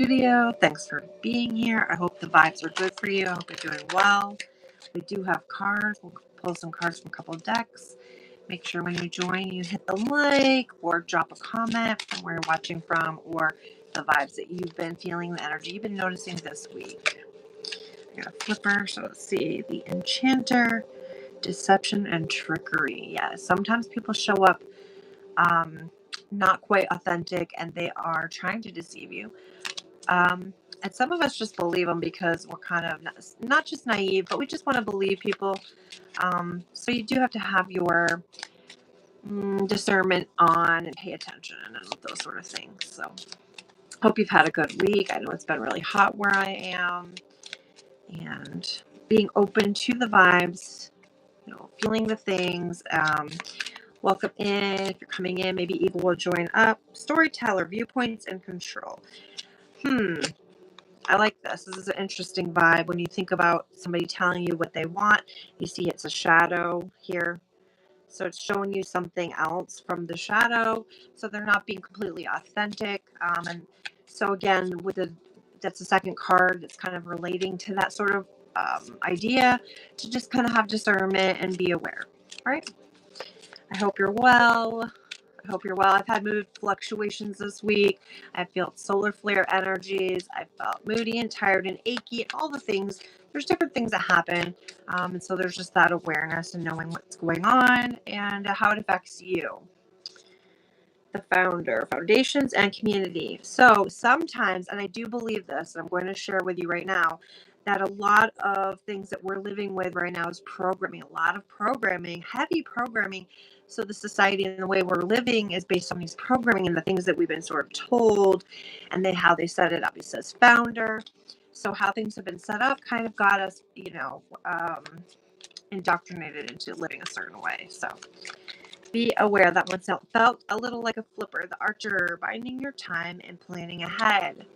Studio. Thanks for being here. I hope the vibes are good for you. I hope you're doing well. We do have cards. We'll pull some cards from a couple of decks. Make sure when you join, you hit the like or drop a comment from where you're watching from or the vibes that you've been feeling, the energy you've been noticing this week. I got a flipper, so let's see. The Enchanter, Deception, and Trickery. Yeah, sometimes people show up not quite authentic and they are trying to deceive you. Um, and some of us just believe them because we're kind of not just naive, but we just want to believe people. So you do have to have your discernment on and pay attention and those sort of things. So hope you've had a good week. I know it's been really hot where I am, and being open to the vibes, feeling the things. Welcome in. If you're coming in, maybe Evil will join up. Storyteller, viewpoints, and control. I like this. This is an interesting vibe. When you think about somebody telling you what they want, you see it's a shadow here. So it's showing you something else from the shadow. So they're not being completely authentic. And so again, that's the second card that's kind of relating to that sort of idea, to just kind of have discernment and be aware. All right. I hope you're well. I've had mood fluctuations this week. I felt solar flare energies. I felt moody and tired and achy and all the things. There's different things that happen. And so there's just that awareness and knowing what's going on and how it affects you. The foundations and community. So sometimes, and I do believe this, and I'm going to share with you right now, that a lot of things that we're living with right now is programming, a lot of programming, heavy programming. So the society and the way we're living is based on these programming and the things that we've been sort of told, and then how they set it up. It says founder. So how things have been set up kind of got us, indoctrinated into living a certain way. So be aware that one felt a little like a flipper, the archer, binding your time and planning ahead.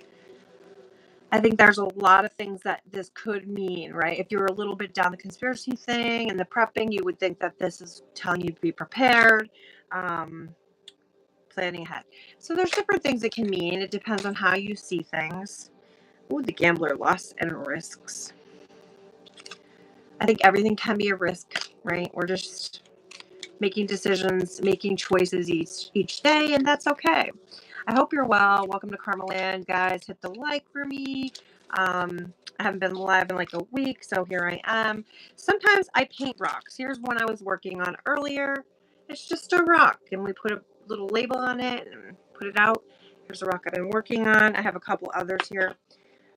I think there's a lot of things that this could mean, right? If you're a little bit down the conspiracy thing and the prepping, you would think that this is telling you to be prepared, planning ahead. So there's different things it can mean. It depends on how you see things. Ooh, the gambler, loss and risks. I think everything can be a risk, right? We're just making decisions, making choices each day, and that's okay. I hope you're well. Welcome to Karmaland, guys. Hit the like for me. I haven't been live in like a week, so here I am. Sometimes I paint rocks. Here's one I was working on earlier. It's just a rock, and we put a little label on it and put it out. Here's a rock I've been working on. I have a couple others here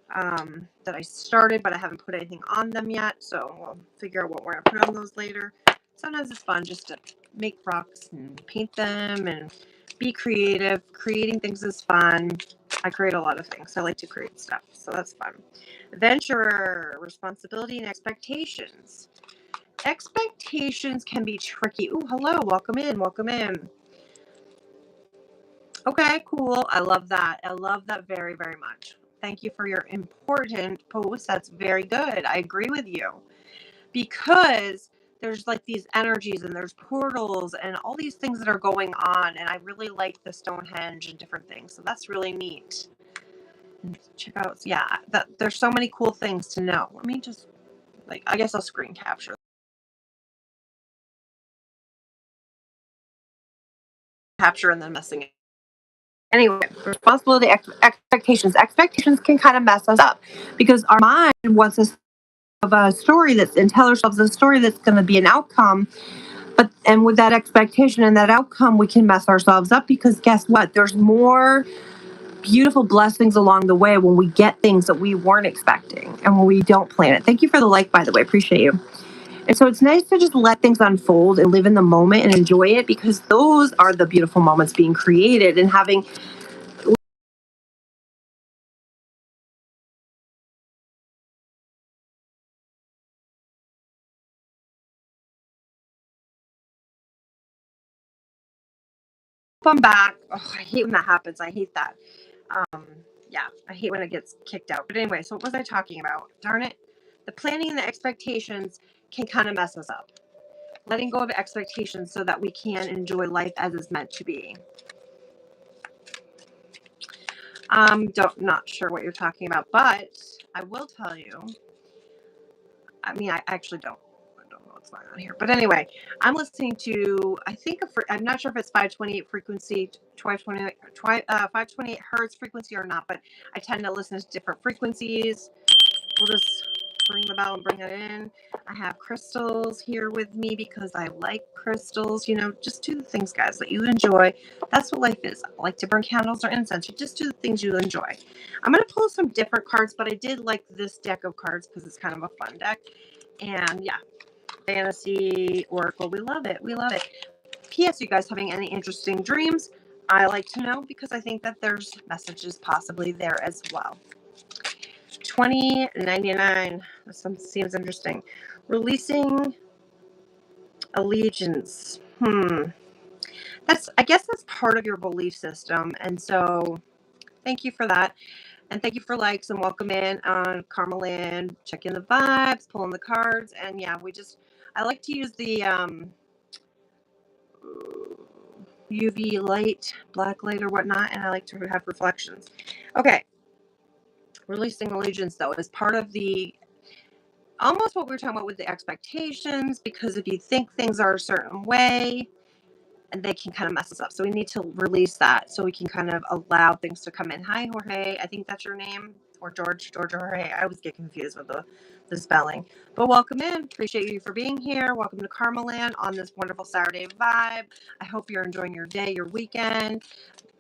that I started, but I haven't put anything on them yet, so we'll figure out what we're going to put on those later. Sometimes it's fun just to make rocks and paint them and be creative. Creating things is fun. I create a lot of things. I like to create stuff, so that's fun. Adventurer, responsibility and expectations. Expectations can be tricky. Ooh, hello. Welcome in. Welcome in. Okay, cool. I love that. I love that very, very much. Thank you for your important post. That's very good. I agree with you. Because there's like these energies and there's portals and all these things that are going on. And I really like the Stonehenge and different things. So that's really neat. And check out, yeah, there's so many cool things to know. Let me just, I guess I'll screen capture. And then messing it. Anyway, responsibility, expectations. Expectations can kind of mess us up because our mind wants us of a story and tell ourselves a story that's going to be an outcome. And with that expectation and that outcome, we can mess ourselves up because guess what? There's more beautiful blessings along the way when we get things that we weren't expecting and when we don't plan it. Thank you for the like, by the way. Appreciate you. And so it's nice to just let things unfold and live in the moment and enjoy it because those are the beautiful moments being created and having I'm back. Oh, I hate when that happens. I hate that. Yeah, I hate when it gets kicked out. But anyway, so what was I talking about? Darn it. The planning and the expectations can kind of mess us up. Letting go of expectations so that we can enjoy life as it's meant to be. Not sure what you're talking about, but I will tell you. I mean, I actually don't. I don't know what's going on here, but anyway, I'm listening to. I think I'm not sure if it's 528 frequency, 528 hertz frequency or not, but I tend to listen to different frequencies. We'll just ring the bell and bring it in. I have crystals here with me because I like crystals. Just do the things, guys, that you enjoy. That's what life is. I like to burn candles or incense. You just do the things you enjoy. I'm going to pull some different cards, but I did like this deck of cards because it's kind of a fun deck. And yeah, Fantasy Oracle. We love it. We love it. P.S. You guys having any interesting dreams? I like to know because I think that there's messages possibly there as well. 2099. This one seems interesting. Releasing allegiance. I guess that's part of your belief system. And so thank you for that. And thank you for likes and welcome in on Karmaland. Checking the vibes, pulling the cards. And yeah, I like to use the UV light, black light or whatnot. And I like to have reflections. Okay. Releasing allegiance, though, is part of the almost what we were talking about with the expectations, because if you think things are a certain way, and they can kind of mess us up. So we need to release that so we can kind of allow things to come in. Hi, Jorge. I think that's your name. Or George or Jorge. I always get confused with the spelling. But welcome in. Appreciate you for being here. Welcome to Karmaland on this wonderful Saturday vibe. I hope you're enjoying your day, your weekend.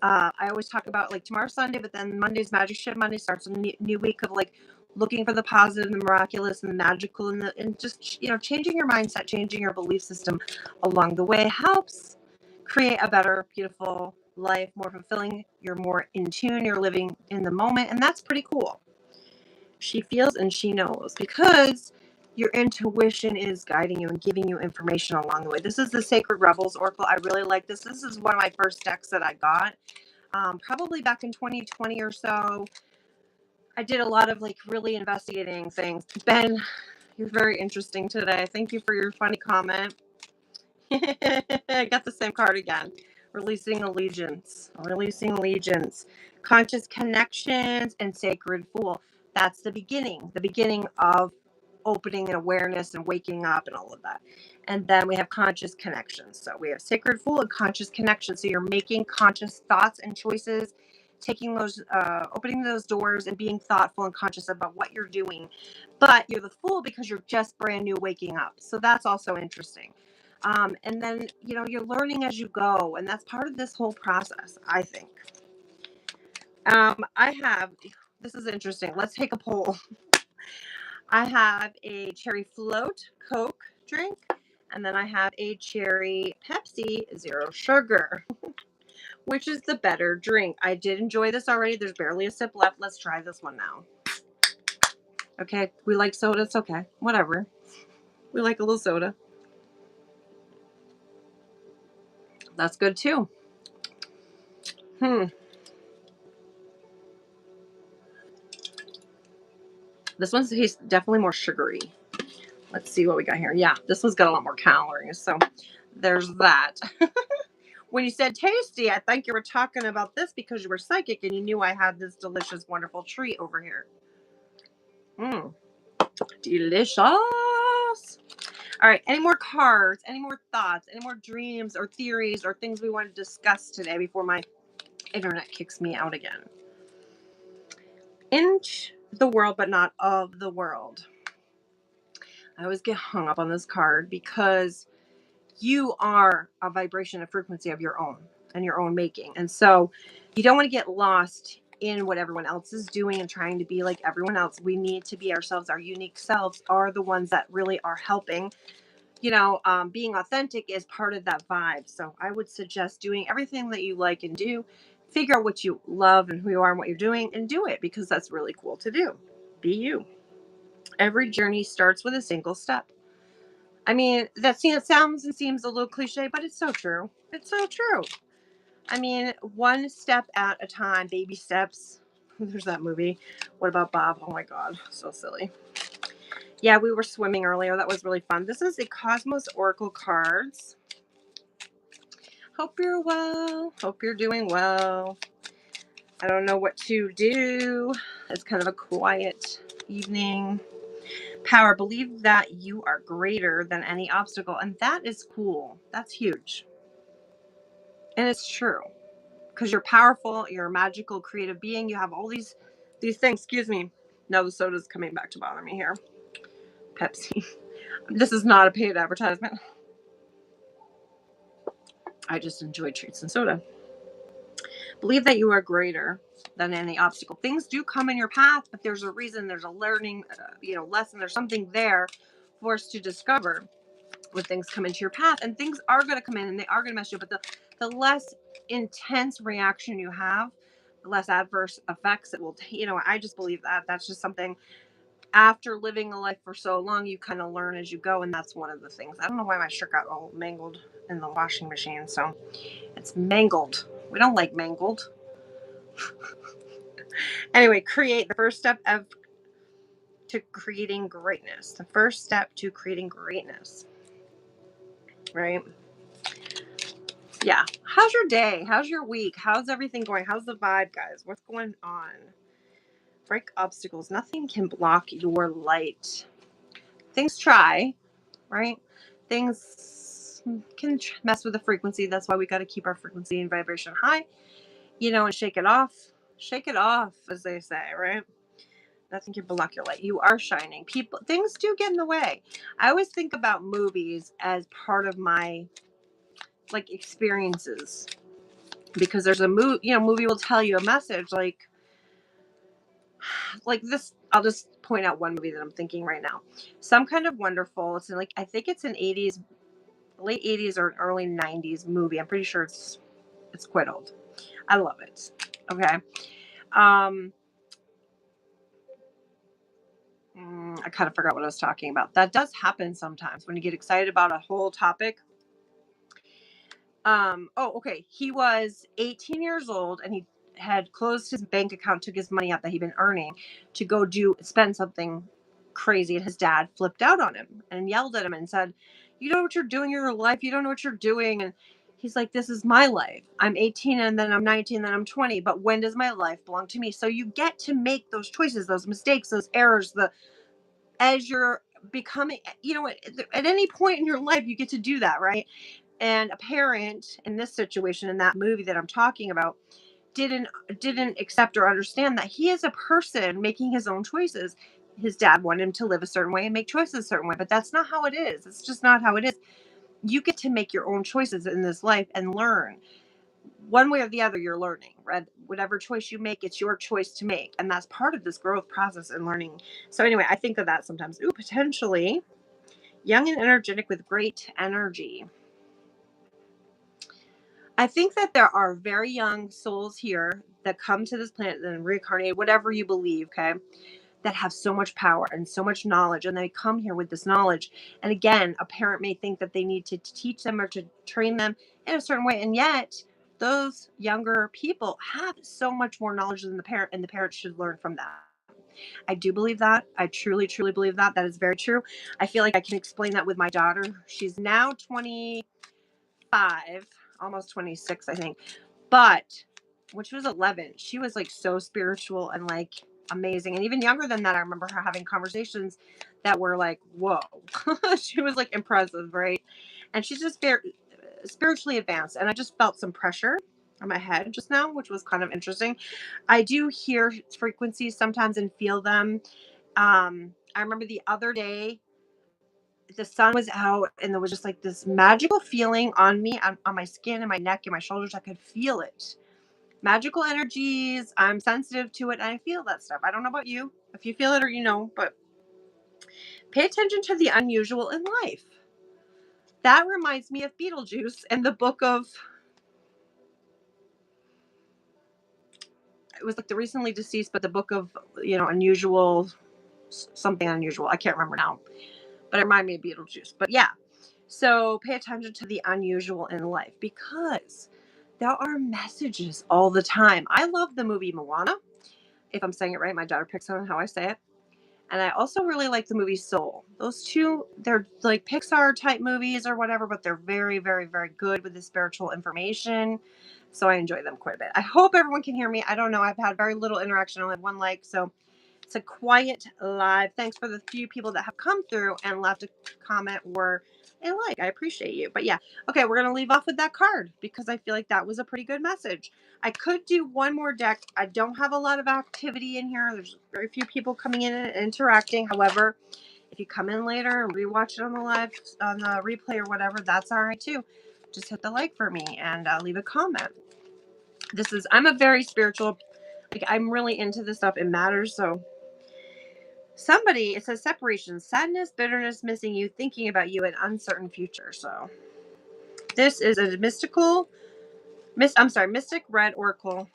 I always talk about like tomorrow's Sunday, but then Monday's Magic Shift Monday starts a new week of like looking for the positive, the miraculous, and the magical, and just changing your mindset, changing your belief system along the way helps create a better, beautiful life, more fulfilling. You're more in tune. You're living in the moment, and that's pretty cool. She feels and she knows because your intuition is guiding you and giving you information along the way. This is the Sacred Rebels Oracle. I really like this. This is one of my first decks that I got. Probably back in 2020 or so. I did a lot of like really investigating things. Ben, you're very interesting today. Thank you for your funny comment. I got the same card again. Releasing allegiance. Releasing allegiance. Conscious connections and sacred fool. That's the beginning. The beginning of opening and awareness and waking up and all of that. And then we have conscious connections. So we have sacred fool and conscious connections. So you're making conscious thoughts and choices, taking those, opening those doors and being thoughtful and conscious about what you're doing. But you're the fool because you're just brand new waking up. So that's also interesting. And then, you're learning as you go. And that's part of this whole process, I think. This is interesting. Let's take a poll. I have a cherry float Coke drink, and then I have a cherry Pepsi Zero Sugar. Which is the better drink? I did enjoy this already. There's barely a sip left. Let's try this one now. Okay, we like soda. It's okay. Whatever. We like a little soda. That's good too. This one's definitely more sugary. Let's see what we got here. Yeah, this one's got a lot more calories. So there's that. When you said tasty, I think you were talking about this because you were psychic and you knew I had this delicious, wonderful treat over here. Delicious. All right. Any more cards? Any more thoughts? Any more dreams or theories or things we want to discuss today before my internet kicks me out again? In the world, but not of the world. I always get hung up on this card because you are a vibration, a frequency of your own and your own making. And so you don't want to get lost in what everyone else is doing and trying to be like everyone else. We need to be ourselves. Our unique selves are the ones that really are helping. Being authentic is part of that vibe. So I would suggest doing everything that you like and do. Figure out what you love and who you are and what you're doing and do it because that's really cool to do. Be you. Every journey starts with a single step. I mean, it sounds and seems a little cliche, but it's so true. It's so true. I mean, one step at a time, baby steps. There's that movie. What about Bob? Oh my God, so silly. Yeah, we were swimming earlier. That was really fun. This is the Cosmos Oracle cards. Hope you're well. Hope you're doing well. I don't know what to do. It's kind of a quiet evening. Power, believe that you are greater than any obstacle. And that is cool. That's huge. And it's true. Because you're powerful, you're a magical, creative being. You have all these things. Excuse me. No, the soda's coming back to bother me here. Pepsi. This is not a paid advertisement. I just enjoy treats and soda. Believe that you are greater than any obstacle. Things do come in your path, but there's a reason. There's a learning, lesson. There's something there for us to discover when things come into your path. And things are going to come in, and they are going to mess you up. But the less intense reaction you have, the less adverse effects it will take. I just believe that. That's just something. After living a life for so long, you kind of learn as you go, and that's one of the things. I don't know why my shirt got all mangled in the washing machine, so it's mangled. We don't like mangled. Anyway, create the first step to creating greatness. The first step to creating greatness, right? Yeah. How's your day? How's your week? How's everything going? How's the vibe, guys? What's going on? Break obstacles. Nothing can block your light. Things try, right? Things can mess with the frequency. That's why we got to keep our frequency and vibration high, and shake it off. Shake it off, as they say, right? Nothing can block your light. You are shining. Things do get in the way. I always think about movies as part of my experiences, because there's a movie will tell you a message like this. I'll just point out one movie that I'm thinking right now. Some Kind of Wonderful. It's I think it's an 80s, late 80s or early 90s movie. I'm pretty sure it's quite old. I love it. Okay. I kind of forgot what I was talking about. That does happen sometimes when you get excited about a whole topic. Okay. He was 18 years old, and he had closed his bank account, took his money out that he'd been earning to go spend something crazy. And his dad flipped out on him and yelled at him and said, "You know what you're doing in your life? You don't know what you're doing." And he's like, "This is my life. I'm 18, and then I'm 19, then I'm 20. But when does my life belong to me?" So you get to make those choices, those mistakes, those errors, as you're becoming, at any point in your life, you get to do that, right? And a parent in this situation, in that movie that I'm talking about, didn't accept or understand that he is a person making his own choices. His dad wanted him to live a certain way and make choices a certain way, but that's not how it is. It's just not how it is. You get to make your own choices in this life and learn. One way or the other, you're learning, right? Whatever choice you make, it's your choice to make, and that's part of this growth process and learning. So anyway, I think of that sometimes. Ooh, potentially young and energetic with great energy. I think that there are very young souls here that come to this planet and reincarnate, whatever you believe, okay, that have so much power and so much knowledge, and they come here with this knowledge. And again, a parent may think that they need to teach them or to train them in a certain way, and yet those younger people have so much more knowledge than the parent, and the parent should learn from that. I do believe that. I truly, truly believe that. That is very true. I feel like I can explain that with my daughter. She's now 25, almost 26, I think. But when she was 11, she was so spiritual and amazing. And even younger than that, I remember her having conversations that were whoa. She was impressive, right? And she's just very spiritually advanced. And I just felt some pressure on my head just now, which was kind of interesting. I do hear frequencies sometimes and feel them. I remember the other day, the sun was out, and there was just this magical feeling on me, on my skin and my neck and my shoulders. I could feel it. Magical energies. I'm sensitive to it, and I feel that stuff. I don't know about you, if you feel it or but pay attention to the unusual in life. That reminds me of Beetlejuice and the book of, it was the recently deceased, but the book of, unusual, something unusual. I can't remember now, but it reminded me of Beetlejuice. But yeah, so pay attention to the unusual in life, because there are messages all the time. I love the movie Moana. If I'm saying it right, my daughter picks on how I say it. And I also really like the movie Soul. Those two, they're like Pixar type movies or whatever, but they're very, very, very good with the spiritual information. So I enjoy them quite a bit. I hope everyone can hear me. I don't know. I've had very little interaction. I only have one like. So it's a quiet live. Thanks for the few people that have come through and left a comment or a like. I appreciate you. But yeah, okay, we're going to leave off with that card because I feel like that was a pretty good message. I could do one more deck. I don't have a lot of activity in here. There's very few people coming in and interacting. However, if you come in later and rewatch it on the live, on the replay or whatever, that's all right too. Just hit the like for me and leave a comment. I'm a very spiritual, like I'm really into this stuff. It matters. So it says separation, sadness, bitterness, missing you, thinking about you, an uncertain future. So this is a mystic red oracle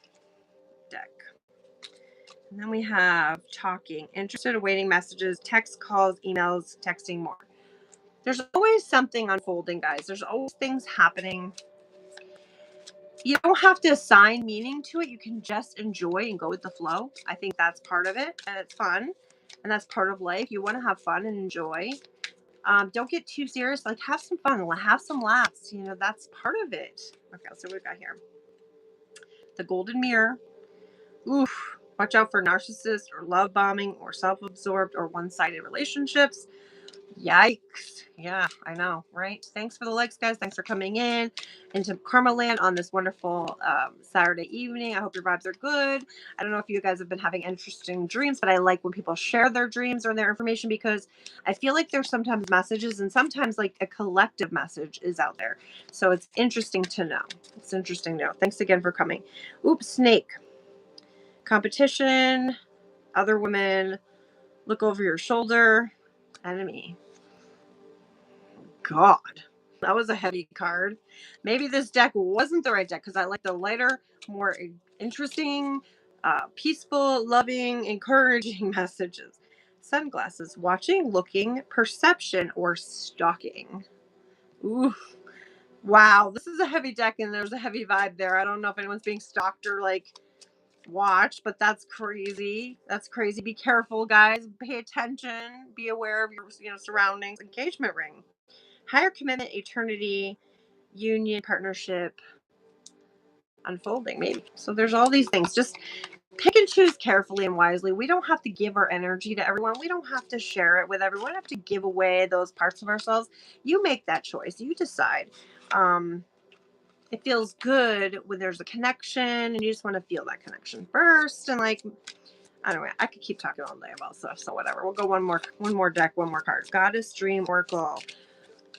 deck. And then we have talking, interested, awaiting messages, text, calls, emails, texting more. There's always something unfolding, guys. There's always things happening. You don't have to assign meaning to it. You can just enjoy and go with the flow. I think that's part of it, and it's fun. And that's part of life. You want to have fun and enjoy. Don't get too serious. Like, have some fun. Have some laughs. You know, that's part of it. Okay, so what we got here. The Golden Mirror. Oof. Watch out for narcissists or love bombing or self-absorbed or one-sided relationships. Yikes. Yeah, I know, right? Thanks for the likes, guys. Thanks for coming in into Karmaland on this wonderful Saturday evening. I hope your vibes are good. I don't know if you guys have been having interesting dreams, but I like when people share their dreams or their information because I feel like there's sometimes messages and sometimes like a collective message is out there. So it's interesting to know. It's interesting to know. Thanks again for coming. Oops, snake. Competition, other women, look over your shoulder, enemy. God, that was a heavy card. Maybe this deck wasn't the right deck because I like the lighter, more interesting, peaceful, loving, encouraging messages. Sunglasses, watching, looking, perception, or stalking. Ooh, wow, this is a heavy deck and there's a heavy vibe there. I don't know if anyone's being stalked or like watched, but that's crazy. That's crazy. Be careful, guys. Pay attention. Be aware of your surroundings. Engagement ring. Higher commitment, eternity, union, partnership, unfolding, maybe. So there's all these things. Just pick and choose carefully and wisely. We don't have to give our energy to everyone. We don't have to share it with everyone. We don't have to give away those parts of ourselves. You make that choice. You decide. It feels good when there's a connection and you just want to feel that connection first. And like, I don't know, I could keep talking all day about stuff. So whatever. We'll go one more deck, one more card. Goddess, Dream, Oracle.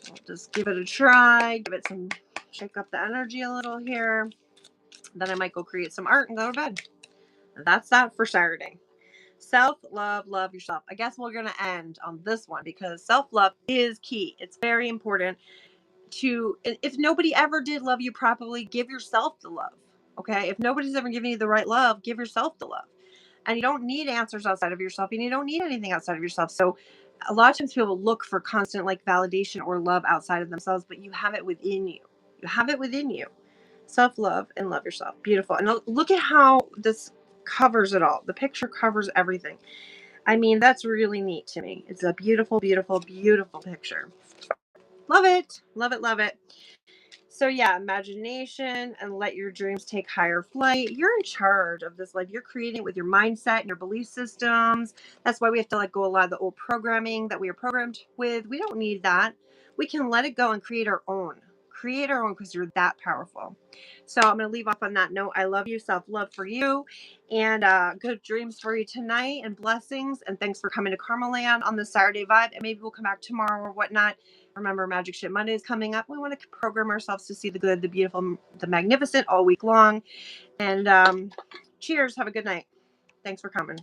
I'll just give it a try, shake up the energy a little here. Then I might go create some art and go to bed. That's that for Saturday. Self-love, love yourself. I guess we're going to end on this one because self-love is key. It's very important if nobody ever did love you properly, give yourself the love. Okay. If nobody's ever given you the right love, give yourself the love. And you don't need answers outside of yourself and you don't need anything outside of yourself. So a lot of times people look for constant like validation or love outside of themselves, but you have it within you. You have it within you. Self-love and love yourself. Beautiful. And look at how this covers it all. The picture covers everything. I mean, that's really neat to me. It's a beautiful, beautiful, beautiful picture. Love it. Love it. Love it. So yeah, imagination and let your dreams take higher flight. You're in charge of this life. You're creating it with your mindset and your belief systems. That's why we have to let go a lot of the old programming that we are programmed with. We don't need that. We can let it go and create our own. Create our own because you're that powerful. So I'm going to leave off on that note. I love you. Self-love for you. And good dreams for you tonight and blessings. And thanks for coming to Karmaland on the Saturday vibe. And maybe we'll come back tomorrow or whatnot. Remember, Magic Shit Monday is coming up. We want to program ourselves to see the good, the beautiful, the magnificent all week long. And cheers. Have a good night. Thanks for coming.